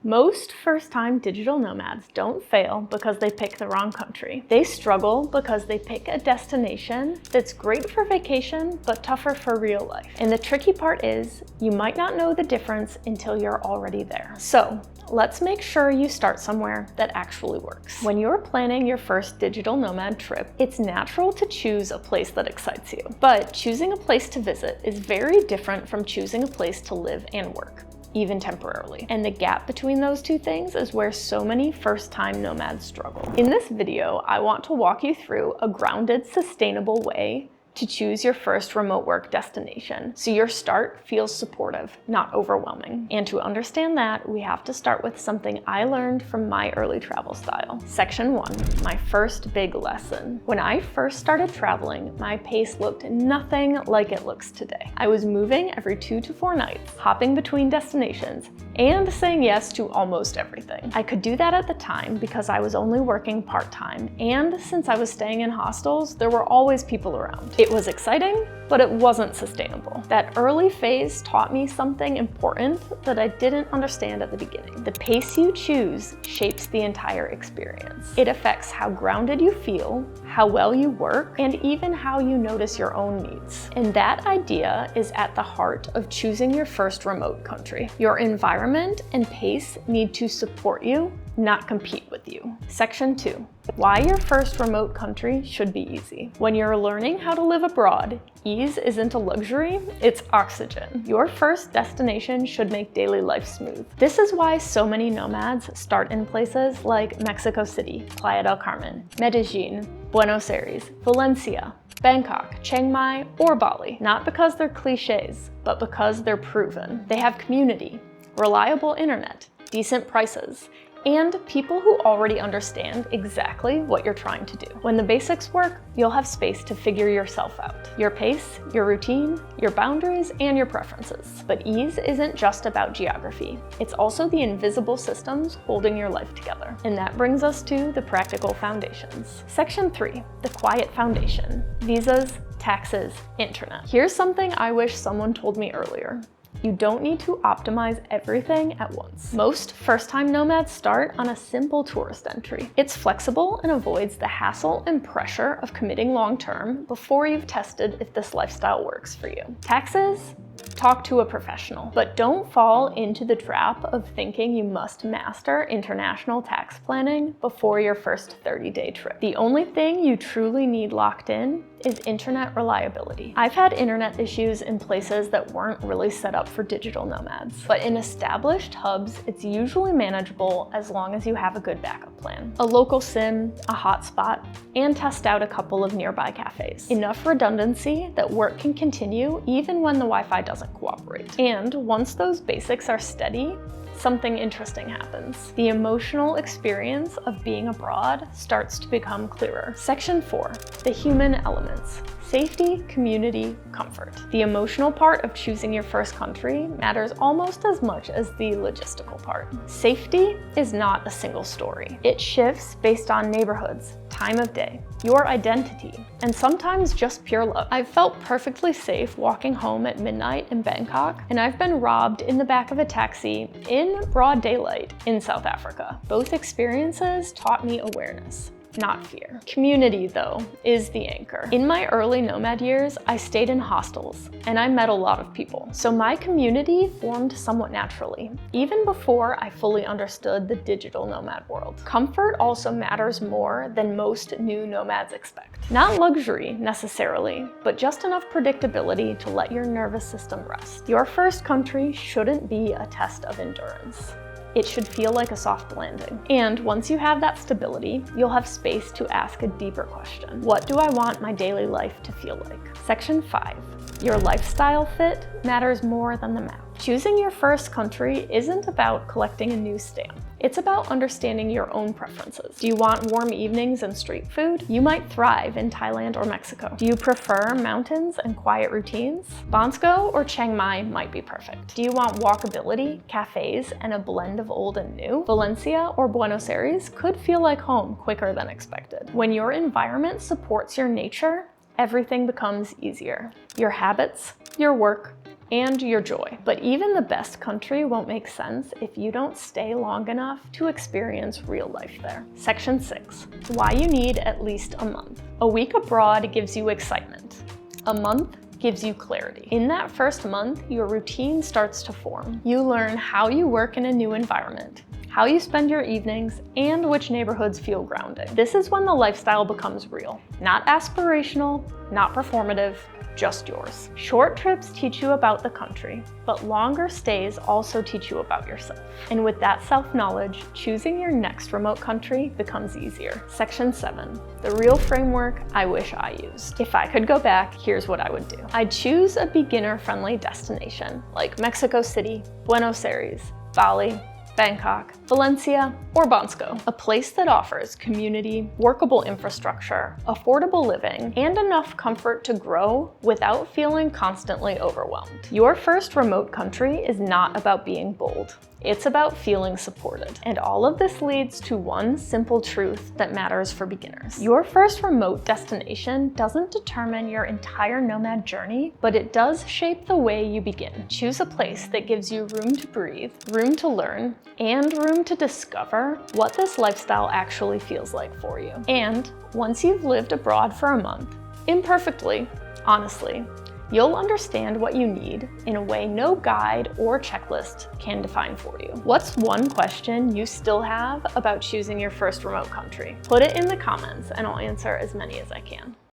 Most first-time digital nomads don't fail because they pick the wrong country. They struggle because they pick a destination that's great for vacation, but tougher for real life. And the tricky part is, you might not know the difference until you're already there. So, let's make sure you start somewhere that actually works. When you're planning your first digital nomad trip, it's natural to choose a place that excites you. But choosing a place to visit is very different from choosing a place to live and work, even temporarily. And the gap between those two things is where so many first-time nomads struggle. In this video, I want to walk you through a grounded, sustainable way to choose your first remote work destination, so your start feels supportive, not overwhelming. And to understand that, we have to start with something I learned from my early travel style. Section 1, my first big lesson. When I first started traveling, my pace looked nothing like it looks today. I was moving every 2 to 4 nights, hopping between destinations, and saying yes to almost everything. I could do that at the time because I was only working part-time, and since I was staying in hostels, there were always people around. It was exciting, but it wasn't sustainable. That early phase taught me something important that I didn't understand at the beginning. The pace you choose shapes the entire experience. It affects how grounded you feel, how well you work, and even how you notice your own needs. And that idea is at the heart of choosing your first remote country. Your environment and pace need to support you, not compete with you. Section 2, why your first remote country should be easy. When you're learning how to live abroad, ease isn't a luxury, it's oxygen. Your first destination should make daily life smooth. This is why so many nomads start in places like Mexico City, Playa del Carmen, Medellín, Buenos Aires, Valencia, Bangkok, Chiang Mai, or Bali. Not because they're cliches, but because they're proven. They have community, reliable internet, decent prices, and people who already understand exactly what you're trying to do. When the basics work, you'll have space to figure yourself out. Your pace, your routine, your boundaries, and your preferences. But ease isn't just about geography. It's also the invisible systems holding your life together. And that brings us to the practical foundations. Section 3, the quiet foundation. Visas, taxes, internet. Here's something I wish someone told me earlier. You don't need to optimize everything at once. Most first-time nomads start on a simple tourist entry. It's flexible and avoids the hassle and pressure of committing long-term before you've tested if this lifestyle works for you. Taxes? Talk to a professional, but don't fall into the trap of thinking you must master international tax planning before your first 30-day trip. The only thing you truly need locked in is internet reliability. I've had internet issues in places that weren't really set up for digital nomads, but in established hubs, it's usually manageable as long as you have a good backup plan. A local SIM, a hotspot, and test out a couple of nearby cafes. Enough redundancy that work can continue even when the Wi-Fi doesn't cooperate. And once those basics are steady, something interesting happens. The emotional experience of being abroad starts to become clearer. Section 4, the human elements. Safety, community, comfort. The emotional part of choosing your first country matters almost as much as the logistical part. Safety is not a single story. It shifts based on neighborhoods, time of day, your identity, and sometimes just pure luck. I've felt perfectly safe walking home at midnight in Bangkok, and I've been robbed in the back of a taxi in broad daylight in South Africa. Both experiences taught me awareness, not fear. Community, though, is the anchor. In my early nomad years, I stayed in hostels, and I met a lot of people. So my community formed somewhat naturally, even before I fully understood the digital nomad world. Comfort also matters more than most new nomads expect. Not luxury, necessarily, but just enough predictability to let your nervous system rest. Your first country shouldn't be a test of endurance. It should feel like a soft landing. And once you have that stability, you'll have space to ask a deeper question. What do I want my daily life to feel like? Section 5, your lifestyle fit matters more than the map. Choosing your first country isn't about collecting a new stamp. It's about understanding your own preferences. Do you want warm evenings and street food? You might thrive in Thailand or Mexico. Do you prefer mountains and quiet routines? Bansko or Chiang Mai might be perfect. Do you want walkability, cafes, and a blend of old and new? Valencia or Buenos Aires could feel like home quicker than expected. When your environment supports your nature, everything becomes easier. Your habits, your work, and your joy. But even the best country won't make sense if you don't stay long enough to experience real life there. Section 6, why you need at least a month. A week abroad gives you excitement. A month gives you clarity. In that first month, your routine starts to form. You learn how you work in a new environment, how you spend your evenings, and which neighborhoods feel grounding. This is when the lifestyle becomes real. Not aspirational, not performative, just yours. Short trips teach you about the country, but longer stays also teach you about yourself. And with that self-knowledge, choosing your next remote country becomes easier. Section 7, the real framework I wish I used. If I could go back, here's what I would do. I'd choose a beginner-friendly destination like Mexico City, Buenos Aires, Bali, Bangkok, Valencia, or Bansko. A place that offers community, workable infrastructure, affordable living, and enough comfort to grow without feeling constantly overwhelmed. Your first remote country is not about being bold. It's about feeling supported. And all of this leads to one simple truth that matters for beginners. Your first remote destination doesn't determine your entire nomad journey, but it does shape the way you begin. Choose a place that gives you room to breathe, room to learn, and room to discover what this lifestyle actually feels like for you. And once you've lived abroad for a month, imperfectly, honestly, you'll understand what you need in a way no guide or checklist can define for you. What's one question you still have about choosing your first remote country? Put it in the comments and I'll answer as many as I can.